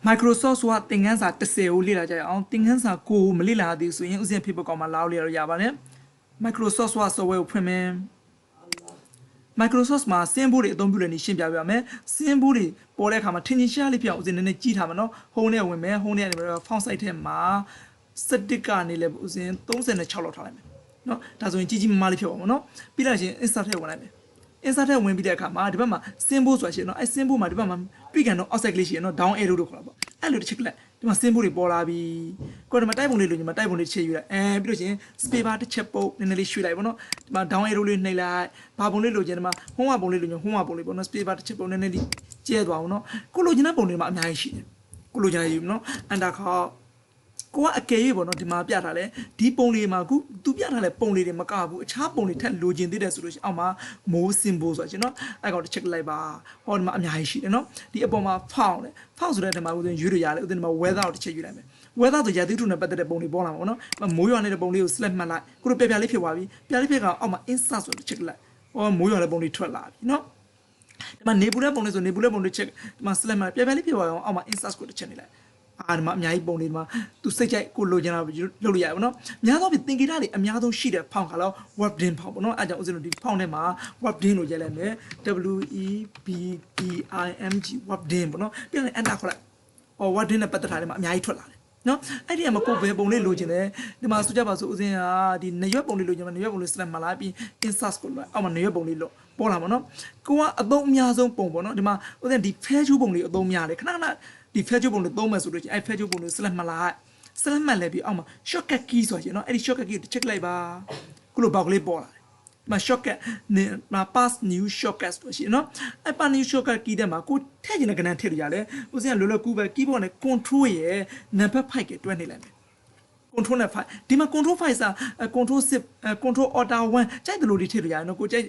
Microsoft ว่าသင်ခန်းစာ10ကိုလေ့လာကြရအောင်သင်ခန်းစာ9မလေ့လာသေးဆိုရင်ဥစဉ် paper ကောင်မှာလာလို့ရပါတယ် Microsoft ว่า software ကိုဖွင့်မယ် Microsoft မှာ symbol တွေအသုံးပြုတဲ့နေရှင်းပြပြမယ် symbol တွေပေါ်တဲ့အခါမှာထင်ရှားလေးဖြစ်အောင်ဥစဉ်နည်းနည်းကြီးထားမှာနော် home နဲ့ဝင်မယ် home နဲ့နေပြီးတော့ font size ထဲမှာစတစ်ကနေလည်းဥစဉ်36လောက်ထားလိုက်မယ်နော်ဒါဆိုရင်ကြီးကြီးမားမားလေးဖြစ်ပါမှာနော်ပြီးလိုက်ရင် insert ထဲဝင်လိုက်မယ် insert ထဲဝင်ပြီးတဲ့အခါမှာဒီဘက်မှာ symbol ဆိုတာရှိတယ်နော်အဲ symbol မှာဒီဘက်မှာတွေ့ကန်တော့ outside ကလေးရှိတယ်နော် down arrow လို့ခေါ်တာပေါ့အဲ့လိုတစ်ချက်လိုက်ဒီမှာ symbol တွေပေါ်လာပြီကိုယ်ဒီမှာတိုက်ပုံလေးလိုညီမှာတိုက်ပုံလေးချိန်ယူလိုက်ပြီးလို့ရှိရင် space bar တစ်ချက်ပုတ်နည်းနည်းလေးရွှေ့လိုက်ပေါ့နော်ဒီမှာ down arrow လေးနှိပ်လိုက်ဘာပုံလေးလိုချင်ဒီမှာ home ပုံလေးလိုချင် home ပုံလေးပေါ့နော် space bar တစ်ချက်ပုတ်နည်းနည်းလေးကျဲသွားအောင်နော်ကိုလိုချင်တဲ့ပုံတွေမှာအများကြီးရှိတယ်ကိုလိုချင်ရယူနော် enter ခေါက်ကိုကအကယ်၍ပေါ့နော်ဒီမှာပြထားလဲဒီပုံလေးမှာခုသူပြထားလဲပုံလေးတွေမကဘူးအခြားပုံတွေထက်လိုချင်သေးတယ်ဆိုလို့ရှိရင်အောက်မှာ more symbol ဆိုတာရှင်နော်အဲ့ကောင်တစ်ချက်လိုက်ပါဟောဒီမှာအများကြီးရှိတယ်နော်ဒီအပေါ်မှာ font လေ font ဆိုတဲ့နေရာမှာဥစဉ်ယူရရတယ်ဥစဉ်ဒီမှာ weather ကိုတစ်ချက်ယူလိုက်မယ် weather ဆိုရာသီဥတုနဲ့ပတ်သက်တဲ့ပုံတွေပေါ်လာမှာပေါ့နော်မိုးရွာနေတဲ့ပုံလေးကို select မှတ်လိုက်ကိုတို့ပြပြလေးဖြစ်သွားပြီပြလေးဖြစ်ကောင်အောက်မှာ insert ဆိုတစ်ချက်လိုက်ဟောမိုးရွာတဲ့ပုံတွေထွက်လာပြီနော်ဒီမှာနေပူတဲ့ပုံလေးဆိုနေပူတဲ့ပုံတွေချက်ဒီမှာ select မှတ်ပြပြလေးဖြစ်သွားအောင်အောက်မှာ insert ကိုတစ်ချက်နေလိုက်ဒီမှာအများကြီးပုံတွေမှာသူစိတ်ကြိုက်ကိုလိုချင်တာလုပ်လို့ရတယ်ပေါ့နော်များသောဖြင့်သင်္ကေတတွေအများဆုံးရှိတဲ့ဖောင်ကတော့ wording ဖောင်ပေါ့နော်အဲကြောင့်ဥစဉ်တို့ဒီဖောင်ထဲမှာ wording လို့ရေးလိုက်မယ် WEBDING wording ပေါ့နော်ပြန်လဲ enter ခေါ်လိုက်wording နဲ့ပတ်သက်တာတွေမှာအများကြီးထွက်လာတယ်နော်အဲ့ဒီမှာကိုယ်ဘယ်ပုံလေးလိုချင်တယ်ဒီမှာဆိုကြပါစို့ဥစဉ်ကဒီနရွက်ပုံလေးလိုချင်မှာနရွက်ပုံလေး select မှာလာပြီး insert ကိုအောက်မှာနရွက်ပုံလေးလို့ပေါ်လာမှာနော်ကိုကအသုံးအများဆုံးပုံပေါ့နော်ဒီမှာဥစဉ်ဒီ fair ပုံလေးအသုံးများတယ်ခဏခဏဒီ feature ပုံတွေသုံးမယ်ဆိုလို့ချင်းအဲ့ feature ပုံတွေ select မှလိုက် select မှလဲပြီးအောက်မှာ shortcut key ဆိုရှင်เนาะအဲ့ဒီ shortcut key ကို check လိုက်ပါခုလိုဘောက်ကလေးပေါ်လာတယ်ဒီမှာ shortcut မှာ pass new shortcut ဆိုရှင်เนาะအဲ့ pass new shortcut key တဲ့မှာကိုထည့်ချင်တဲ့ကဏ္ဍထည့်လို့ရတယ်ဥစဉ်ကလောလောကူပဲ keyboard နဲ့ control ရဲ့ number 5ကတွဲနေလိုက်မယ် control နဲ့ 5ဒီမှာ control 5စာ control 10 control order 1ကြိုက်တယ်လို့ဒီထည့်လို့ရတယ်เนาะကိုကြိုက်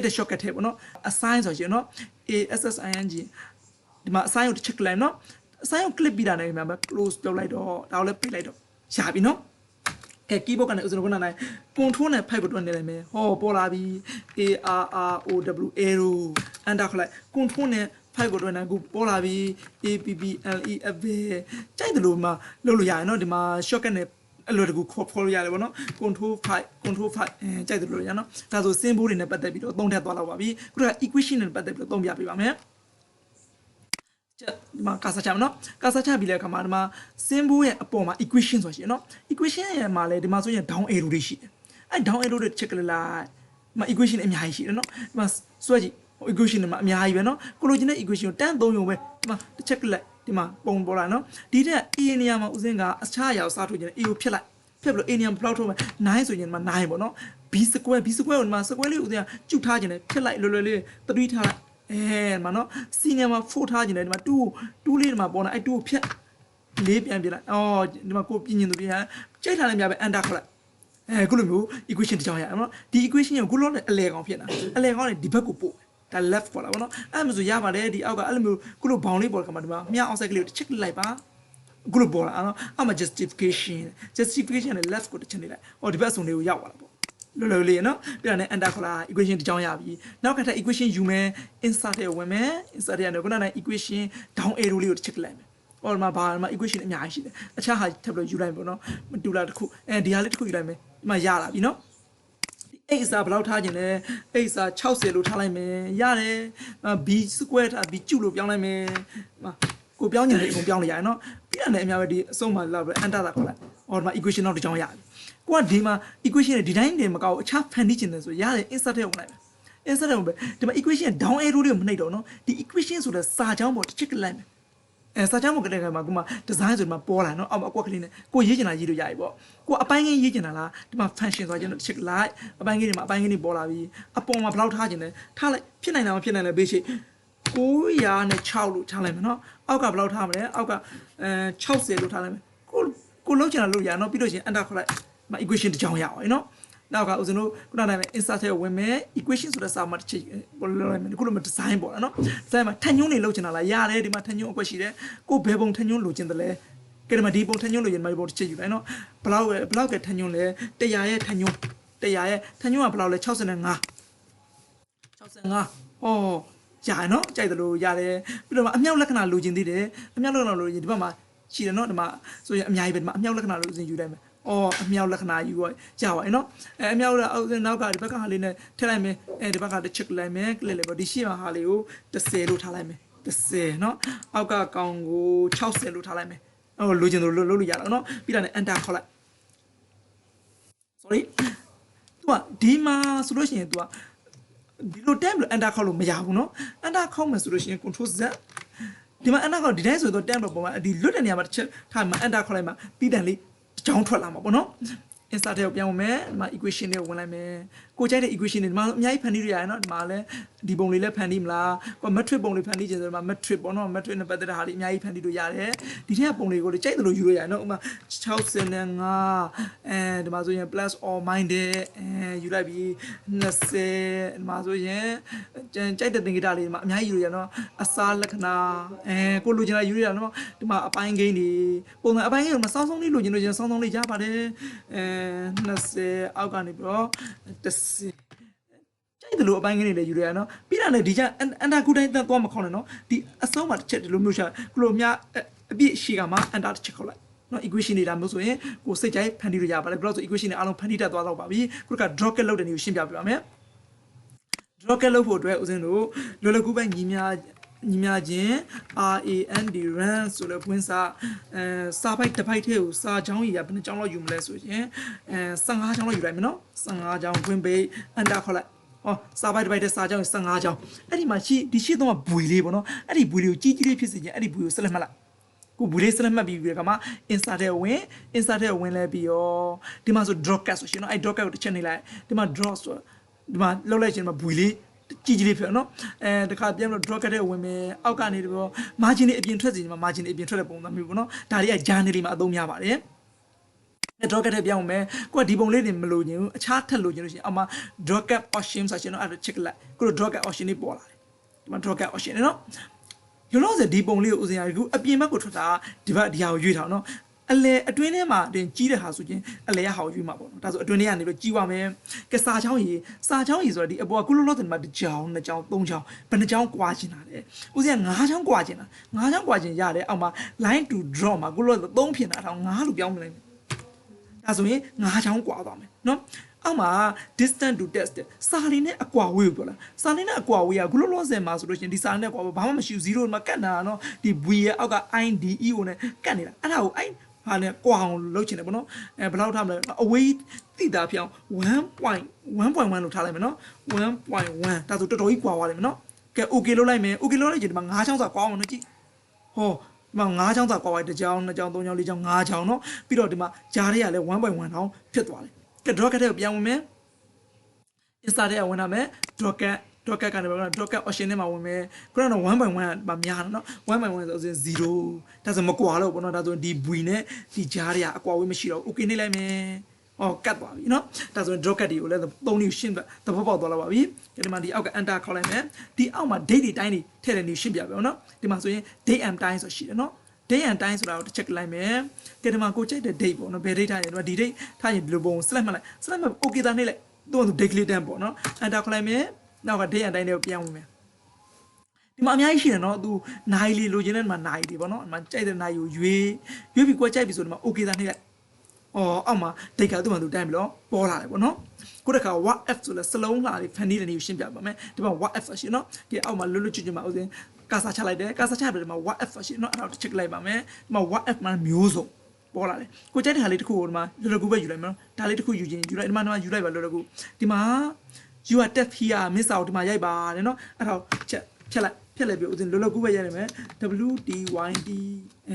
တဲ့ shortcut ထည့်ပေါ့เนาะ assign ဆိုရှင်เนาะ ASSING ဒီမှာ assign ကို check လိုက်เนาะအဆိုင်ကို click ပြီးတာနဲ့မှာ close လုပ်လိုက်တော့ဒါကိုလည်းပိတ်လိုက်တော့ရပြီနော်ကဲ keyboard ကနေဥစဉ်ကနိုင် control နဲ့ 5 ကိုတွန်းနေလိုက်မယ်ဟောပေါ်လာပြီ ARROW arrow enter ခလိုက် control နဲ့ 5 ကိုတွန်းနေအခုပေါ်လာပြီ APPLEF ကြိုက်တယ်လို့မှလုပ်လို့ရတယ်နော်ဒီမှာ shortcut နဲ့အဲ့လိုတကူခေါ်လို့ရတယ်ပေါ့နော် control 5 ကြိုက်တယ်လို့ရနော်ဒါဆို symbol တွေနဲ့ပတ်သက်ပြီးတော့သုံးထပ်သွားတော့ပါပြီခုတော့ equation နဲ့ပတ်သက်ပြီးတော့သုံးပြပေးပါမယ်ဒီမှာကာစာချမယ်နော်ကာစာချပြီးတဲ့အခါမှာဒီမှာ symbol ရဲ့အပေါ်မှာ equation ဆိုတာရှိရနော် equation ရဲ့မှာလည်းဒီမှာဆိုရင် down arrow တွေရှိတယ်အဲ့ down arrow တွေ check လိုက်ဒီမှာ equation အများကြီးရှိတယ်နော်ဒီမှာစွဲကြည့် equation တွေမှာအများကြီးပဲနော်ကိုလိုချင်တဲ့ equation ကိုတန်းသုံးရုံပဲဒီမှာ check လိုက်ဒီမှာပုံပေါ်လာနော်ဒီတဲ့ a နေရာမှာဥစဉ်ကအချားအရာကိုစားထုတ်ခြင်း a ကိုဖြတ်လိုက်ဖြတ်ပြီးတော့ a နေရာမှာဘယ်လောက်ထုတ်မလဲ9ဆိုရင်ဒီမှာ9ပေါ့နော် b square ကိုဒီမှာ square လေးဥစဉ်ကကျုပ်ထားခြင်းနဲ့ဖြတ်လိုက်လွယ်လွယ်လေး3ထားလိုက်မှာနော်စီနီယာမှာ4ထားခြင်းတယ်ဒီမှာ2လေးဒီမှာပေါ်လာအဲ့2ကိုဖြတ်4ပြန်ပြလိုက်ဒီမှာကိုပြင်းရင်သူပြန်ကြိုက်ထားလည်းများပဲ enter ခေါက်လိုက်ခုလိုမျိုး equation တစ်ကြောင်းရအောင်နော်ဒီ equation ကိုခုလုံးနဲ့အလဲကောင်ဖြစ်တာအလဲကောင်နဲ့ဒီဘက်ကိုပို့ဒါ left ခေါ်လာပါနော်အဲ့လိုဆိုရပါတယ်ဒီအောက်ကအဲ့လိုမျိုးခုလိုဘောင်လေးပေါ်ကမှာဒီမှာမြအောင်ဆိုင်ကလေးကို check လိုက်ပါခုလိုပေါ်လာနော်အောက်မှာ justification နဲ့ left ကိုတစ်ချက်နေလိုက်ဒီဘက်အစုံလေးကိုရောက်သွားတာပေါ့လောလောလေးနော်ပြတယ် enter ခေါ်လာ equation တစ်ကြောင်းရပြီနောက်ကထပ် equation ယူမယ် insert ထဲဝင်မယ် insert ထဲကနေခုနက equation down arrow လေးကို check လိုက်မယ်အော်မှာဘာမှာ equation အများကြီးရှိတယ်အခြားဟာထပ်ပြီးယူလိုက်ပေါ့နော်မတူလားတစ်ခုဒီဟာလေးတစ်ခုယူလိုက်မယ်ဒီမှာရလာပြီနော်ဒီ a စာဘယ်လောက်ထားခြင်းလဲ a စာ60လို့ထားလိုက်မယ်ရတယ် b square ထား b ကျုလို့ပြောင်းလိုက်မယ်ကိုပြောင်းခြင်းလေးအကုန်ပြောင်းလိုက်ရတယ်နော်ပြီးရတယ်အများပဲဒီအဆုံးမှာလောက်ပဲ enter သာခေါ်လိုက်အော်ဒီမှာ equation နောက်တစ်ကြောင်းရပြီကိုကဒီမှာ equation နဲ့ဒီတိုင်းနေမကောက်အခြားဖန်တီးခြင်းတယ်ဆိုရတယ် insert ထဲဝင်လိုက်မယ် insert ထဲဝင်ပဲဒီမှာ equation down arrow တွေကိုမနှိပ်တော့နော်ဒီ equation ဆိုတဲ့စာကြောင်းပေါ်တစ်ချက်ကလိုက်မယ်စာကြောင်းပေါ်ကလေးကမှကိုမှ design ဆိုဒီမှာပေါ်လာနော်အောက်မှာအကွက်ကလေးနဲ့ကိုရေးချင်တာရေးလို့ရပြီပေါ့ကိုအပိုင်းကြီးရေးချင်တာလားဒီမှာ function ဆိုကျွန်တော်တစ်ချက်လိုက်အပိုင်းကြီးတွေမှာအပိုင်းကြီးတွေပေါ်လာပြီအပေါ်မှာဘယ်လောက်ထားခြင်းလဲထားလိုက်ဖြစ်နိုင်တာမဖြစ်နိုင်လဲဘေးရှိ906လို့ထားလိုက်မယ်နော်အောက်ကဘယ်လောက်ထားမလဲအောက်က60လို့ထားလိုက်မယ်ကိုလုံးချင်တာလို့ရနော်ပြီးလို့ရှိရင် enter ခေါ်လိုက်equation တစ်ကြောင်းရအောင်နော်နောက်ကဦးဇင်းတို့ခုနကတိုင်း insert ထဲဝင်မယ် equation ဆိုတဲ့စာမှာတစ်ချက်ပေါ်လာမယ်ခုလိုမျိုး design ပေါ်လာနော် design မှာထညွန်းနေလောက်ချင်တာလားရတယ်ဒီမှာထညွန်းအကွက်ရှိတယ်ကိုဘယ်ပုံထညွန်းလိုချင်တယ်လဲကဲဒီမှာဒီပုံထညွန်းလိုချင်မှာဒီပုံတစ်ချက်ယူလိုက်နော်ဘလောက်ကထညွန်းလဲ100ရဲ့ထညွန်းကဘယ်လောက်လဲ65ဟောရ ကြာနော်ကြိုက်တယ်လို့ရတယ်ပြီးတော့အမြောက်လက္ခဏာလိုချင်သေးတယ်အမြောက်လက္ခဏာလိုချင်ဒီဘက်မှာရှိတယ်နော်ဒီမှာဆိုရင်အများကြီးပဲဒီမှာအမြောက်လက္ခဏာလိုချင်ယူလိုက်မယ်အော်အမြောက်လက္ခဏာယူရကြာပါရဲ့နော်အမြောက်အောက်နောက်ကဒီဘက်ကဟာလေးနဲ့ထည့်လိုက်မယ်ဒီဘက်ကတစ်ချက်လိုက်မယ်ကလစ်လိုက်ပေါ့ဒီရှေ့မှာဟာလေးကို30လို့ထားလိုက်မယ်30နော်အောက်ကကောင်ကို60လို့ထားလိုက်မယ်အော်လိုချင်တယ်လို့လုပ်လို့ရတော့နော်ပြီးတော့ enter ခေါက်လိုက် sorry သူကဒီမှာဆိုလို့ရှိရင် तू ကဒီလိုတက်လို့ enter ခေါက်လို့မရဘူးနော် enter ခေါက်မယ်ဆိုလို့ရှိရင် control z ဒီမှာ enter ခေါက်ဒီတိုင်းဆိုတော့တက်တော့ပုံမှာဒီလွတ်တဲ့နေရာမှာတစ်ချက်ထားမှာ enter ခေါက်လိုက်မှာပြီးတန်လေးကြောင်းထွက်လာမှာပေါ့နော် insert ထဲကိုပြန်ဝင်မယ်ဒီမှာ equation တွေကိုဝင်လိုက်မယ်ကိုကြိုက်တဲ့ equation တွေဒီမှာအများကြီးဖန်တီးရရတယ်နော်ဒီမှာလည်းဒီပုံလေးလည်းဖန်တီးမလားကို metric ပုံလေးဖန်တီးခြင်းဆိုတော့ metric ပေါ့နော် metric နဲ့ပတ်သက်တဲ့ဟာတွေအများကြီးဖန်တီးလို့ရတယ်ဒီထက်ပုံလေးကိုကြိုက်တယ်လို့ယူလို့ရတယ်နော်ဥပမာ65ဒီမှာဆိုရင် plus or minus ယူလိုက်ပြီး20ဒီမှာဆိုရင်ကြိုက်တဲ့သင်္ကေတလေးဒီမှာအများကြီးယူလို့ရနော်အစားလက္ခဏာကိုလိုချင်တာယူလို့ရနော်ဒီမှာအပိုင်းကိန်းတွေပုံစံအပိုင်းကိန်းကိုစောင်းစောင်းလေးလိုချင်လို့စောင်းစောင်းလေးရပါတယ်20အောက်ကနေပြီးတော့10ကြိုက်တယ်လို့အပိုင်းကနေလည်းယူရရနော်ပြီးတာနဲ့ဒီကျအန်တာကူတိုင်းသွားမခေါင်းနဲ့နော်ဒီအဆုံးမှာတစ်ချက်ဒီလိုမျိုးရှာကလိုများအပြည့်ရှိကမှာအန်တာတစ်ချက်ခေါက်လိုက်နော် equation တွေဒါမျိုးဆိုရင်ကိုစိတ်ကြိုက်ဖန်တီးလို့ရပါတယ်ဘယ်လိုဆို equation တွေအားလုံးဖန်တီးတတ်သွားတော့ပါပြီခုက draw get လုပ်တဲ့နည်းကိုရှင်းပြပြပါမယ် draw get လုပ်ဖို့အတွက်ဦးဇင်းတို့လွယ်လွယ်ကူပဲညီများခြင်း run ဆိုတဲ့ဝင်စာစာပိုက်တစ်ပိုက်ထဲကိုစာချောင်းကြီးကဘယ်နှချောင်းလောက်ယူမလဲဆိုရင်15ချောင်းလောက်ယူလိုက်မယ်နော်15ချောင်းဝင်ပေး enter ခေါက်လိုက်စာပိုက်တစ်ပိုက်ထဲစာချောင်း15ချောင်းအဲ့ဒီမှာဒီရှေ့တော့ဘွေလေးပေါ့နော်အဲ့ဒီဘွေလေးကိုကြီးကြီးလေးဖြစ်စေခြင်းအဲ့ဒီဘွေကိုဆက်လက်မှတ်လိုက်ကိုဘူးလေးဆက်လက်မှတ်ပြီးကမှ insert ထဲဝင်လဲပြီးရောဒီမှာဆို draw cat ဆိုရှင်နော်အဲ့ draw cat ကိုတစ်ချက်နေလိုက်ဒီမှာ draw ဆိုဒီမှာလောက်လိုက်ခြင်းမှာဘွေလေးကြီးကြီးလေးဖြစ်နော်တခါပြန်လို့ draw cat ထဲဝင်မယ်အောက်ကနေပြီးတော့ margin တွေအပြင်ထွက်စီခြင်းမှာ margin တွေအပြင်ထွက်တဲ့ပုံစံမျိုးပေါ့နော်ဒါတွေက journal တွေမှာအသုံးများပါတယ်draw cat ထဲပြောင်းမယ်ကိုကဒီပုံလေးတွေမလိုချင်ဘူးအခြားထပ်လိုချင်လို့ရှိရင်အောက်မှာ draw cat option ဆိုရှင်နော်အဲ့ဒါ check လိုက်ကိုလို draw cat option တွေပေါ်လာတယ်ဒီမှာ draw cat option နော်လောလောဆယ်ဒီပုံလေးကိုဦးစင်ရခုအပြင်ဘက်ကိုထွက်တာဒီဘက်ဒီဟာကိုရွေးထားနော်အလဲအတွင်းထဲမှာတင်ကြီးတဲ့ဟာဆိုချင်းအလဲရဟာကိုရွေးမှာပေါ့နော်ဒါဆိုအတွင်းထဲကနေလို့ကြီးပါမယ်ကဲစာချောင်းကြီးဆိုတော့ဒီအပေါ်ကခုလောလောဆယ်မှာတစ်ချောင်းနှစ်ချောင်းသုံးချောင်းဘယ်နှချောင်းကွာချင်တာလဲဦးစင်က9ချောင်းကွာချင်တာ9ချောင်းကွာချင်ရတယ်အောက်မှာ line to draw မှာခုလောလောဆယ်3ဖြစ်နေတာထောင်9လို့ပြောင်းမလိုက်ဘူးဒါဆိုရင်9ချောင်းကွာသွားမယ်နော်အောက်မှာ distance to test စာလေးနဲ့အကွာဝေးကိုပြောလားစာလေးနဲ့အကွာဝေးကခုလောလောဆယ်မှာဆိုလို့ရှိရင်ဒီစာလေးနဲ့ကွာဘာမှမရှိဘူး0မှာကတ်နေတာနော်ဒီ v ရဲ့အောက်က ide ကိုနဲ့ကတ်နေတာအဲ့ဒါကိုအဲ့ဟာနဲ့ကွာအောင်လုပ်ချင်တယ်ပေါ့နော်ဘယ်လောက်ထားမလဲအဝေးတိတာပြောင်း1.1လို့ထားလိုက်မယ်နော်1.1ဒါဆိုတော်တော်ကြီးကွာသွားတယ်မယ်နော်ကဲ okay လုပ်လိုက်မယ် okay လုပ်လိုက်ရင်ဒီမှာ9ချောင်းစာကွာအောင်နော်ကြည့်ဟောဒီမှာ9ချောင်းစာကွာသွားတယ်1ချောင်း2ချောင်း3ချောင်း4ချောင်း5ချောင်းနော်ပြီးတော့ဒီမှာဂျားတွေကလည်း 1.1 တောင်ဖြစ်သွားတယ်ကဲ draw cat ထဲကိုပြန်ဝင်မယ် insert ထဲဝင်လာမယ် draw cat ကနေပြန် draw cat option ထဲမှာဝင်မယ်ခုနကတော့ 1.1 မှာများတယ်နော်1.1ဆိုရင်0ဒါဆိုမကွာလို့ပေါ့နော်ဒါဆိုဒီ v နဲ့ဒီကြားတွေကအကွာဝေးမရှိတော့ okay နေလိုက်မယ်ကတ်သွားပြီနော်ဒါဆိုရင် draw cat တွေကိုလည်း3နည်းရှင်းသဘောပေါက်သွားလာပါပြီဒီမှာဒီအောက်က enter ခေါက်လိုက်မယ်ဒီအောက်မှာ date တွေတိုင်းတွေထည့်တဲ့နည်းရှင်းပြပြအောင်နော်ဒီမှာဆိုရင် date and time ဆိုရှိတယ်နော် day and time ဆိုတာကိုတစ်ချက်လိုက်မယ်ကဲဒီမှာကိုကြိုက်တဲ့ date ပေါ့နော်ဘယ် date ထားရင်ဒီ date ထားရင်ဒီလိုပုံ select မှတ်လိုက် select မှတ် okay သားနှိပ်လိုက်သူ့သူ date လေးတန်းပေါ့နော် enter ခေါက်လိုက်မယ်နောက်က day and time တွေကိုပြန်ဝင်မယ်ဒီမှာအများကြီးရှိတယ်နော်သူနိုင်လေးလိုချင်တဲ့မှာနိုင်တွေပေါ့နော်ဒီမှာကြိုက်တဲ့နိုင်ကိုရွေးပြီးကိုကြိုက်ပြီဆိုဒီမှာ okay သားနှိပ်လိုက်အောက်မှာ date ကသူ့မှာသူတိုင်းပြီလို့ပေါ်လာတယ်ပေါ့နော်ခုတစ်ခါ what f ဆိုလဲစလုံးလာလေးဖန်တီးတဲ့နည်းကိုရှင်းပြပါမယ်ဒီမှာ what f ဆိုရှင်နော်ဒီအောက်မှာလွတ်လွတ်ကျွတ်ကျွတ်မှာဥစဉ်ကာစာချလိုက်တယ်ကာစာချပြီးဒီမှာ what f ဆိုရှင်နော်အဲ့ဒါကို check လိုက်ပါမယ်ဒီမှာ what f မှာမျိုးစုံပေါ်လာတယ်ကိုကြိုက်တဲ့ဟာလေးတစ်ခုကိုဒီမှာလွယ်လွယ်ကူပဲယူလိုက်မယ်နော်ဒါလေးတစ်ခုယူခြင်းယူလိုက်ဒီမှာယူလိုက်ပါလွယ်လွယ်ကူဒီမှာ you are deaf here မစ်စာကိုဒီမှာရိုက်ပါတယ်နော်အဲ့ဒါကိုဖြတ်လိုက်ပြီးဥစဉ်လွယ်လွယ်ကူပဲရိုက်ရမယ် wdyt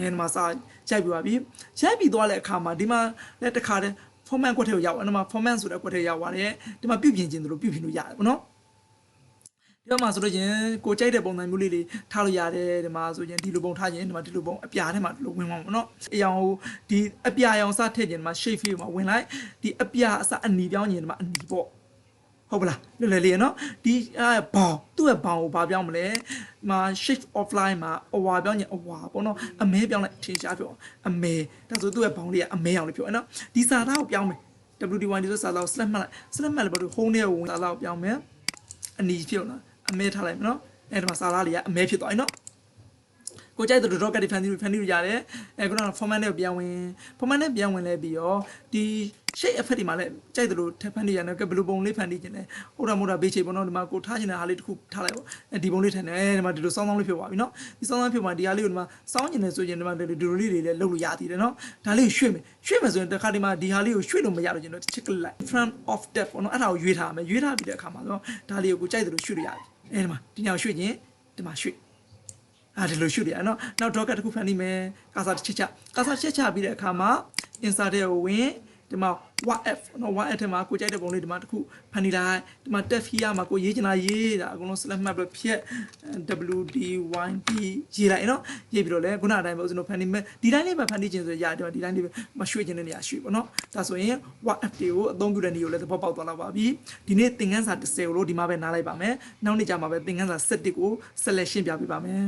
ဒီမှာစာရိုက်ပြီးပါပြီရိုက်ပြီးသွားတဲ့အခါမှာဒီမှာလက်တစ်ခါတည်း format ကွက်ထဲကိုရောက်အဲ့မှာ format ဆိုတဲ့ကွက်ထဲရောက်ပါတယ်ဒီမှာပြုပြင်ခြင်းတို့ပြုပြင်လို့ရတယ်ပေါ့နော်ဒီမှာဆိုလို့ချင်းကိုကြိုက်တဲ့ပုံစံမျိုးလေးတွေထားလို့ရတယ်ဒီမှာဆိုရင်ဒီလိုပုံထားရင်ဒီမှာဒီလိုပုံအပြာထဲမှာဒီလိုဝင်သွားမှာပေါ့နော်အရောင်ဒီအပြာရောင်စထည့်ခြင်းဒီမှာ shape field မှာဝင်လိုက်ဒီအပြာအစအနီပြောင်းခြင်းဒီမှာအနီပေါ့ဟုတ်ပလားလွယ်လွယ်လေးနော်ဒီဘောင်သူ့ရဲ့ဘောင်ကိုဘာပြောင်းမလဲမှာ shift offline မှာအဝါပြောင်းရင်အဝါပေါ့နော်အမဲပြောင်းလိုက်ထင်ရှားပြောအမဲဒါဆိုသူ့ရဲ့ဘောင်လေးကအမဲအောင်လေးပြောနော်ဒီစာသားကိုပြောင်းမယ် wdyt ဆိုစာသားကို select မှတ်လိုက် select မှတ်လိုက်ဘာလို့ home ထဲကိုဝင်စာသားကိုပြောင်းမယ်အနီဖြစ်နော်အမဲထားလိုက်မယ်နော် အဲ့ဒီမှာစာသားတွေကအမဲဖြစ်သွားပြီနော်ကိုကြိုက်တဲ့ docker တွေဖန်တီးလို့ရတယ်ခုနက format နဲ့ပြန်ဝင် format နဲ့ပြန်ဝင်လဲပြီးတော့ဒီ shape effect တွေမှာလည်းကြိုက်တယ်လို့ထပ်ဖန်တီးရတယ်ကဘယ်လိုပုံလေးဖန်တီးခြင်းလဲဟုတ်တာမဟုတ်တာဘေးချိတ်ပေါ့နော်ဒီမှာကိုထားချင်တဲ့ဟာလေးတစ်ခုထားလိုက်ပေါ့ဒီပုံလေးထန်တယ်ဒီမှာဒီလိုစောင်းလေးဖြစ်သွားပြီနော်ဒီစောင်းဖြစ်မှာဒီဟာလေးကိုဒီမှာစောင်းကျင်တယ်ဆိုရင်ဒီမှာဒီလိုလေးတွေလည်းလုပ်လို့ရသေးတယ်နော်ဒါလေးကိုရွှေ့မယ်ဆိုရင်တခါဒီမှာဒီဟာလေးကိုရွှေ့လို့မရတော့ကျင်တော့ check လိုက် front of depth ပေါ့နော်အဲ့ဒါကိုရွေးထားမယ်ရွေးထားပြီးတဲ့အခါမှာတော့ဒါလေးကိုကြိုက်တယ်လို့ရွှေ့လို့ရပြီဒီမှာဒီညောင်ရွှေ့ခြင်းဒီမှာရွှေ့ဒီလိုရှုရအောင်နော်နောက် docker တစ်ခုဖန်တီးမယ်ကာစာချက်ပြီးတဲ့အခါမှာ insert ကိုဝင်ဒီမှာ wf နော် wf ထဲမှာကိုကြိုက်တဲ့ပုံလေးဒီမှာတစ်ခုဖန်တီးလိုက်ဒီမှာ tab here မှာကိုရေးချင်တာရေးတာအကုန်လုံး slash map ပဲဖြတ် wdyp ရေးလိုက်နော်ရေးပြီးတော့လဲခုနအတိုင်းပဲဦးဇင်းတို့ဖန်တီးမယ်ဒီတိုင်းလေးပဲဖန်တီးခြင်းဆိုရဒီမှာဒီတိုင်းလေးပဲမရွှေ့ခြင်းတဲ့နေရာရွှေ့ပေါ့နော်ဒါဆိုရင် wf တွေကိုအသုံးပြုတဲ့နေရာကိုလည်းသဘောပေါက်သွားတော့ပါပြီဒီနေ့သင်ခန်းစာ10ကိုလို့ဒီမှာပဲနားလိုက်ပါမယ်နောက်နေ့ကျမှပဲသင်ခန်းစာ7ကိုဆက်လက်ရှင်းပြပေးပါမယ်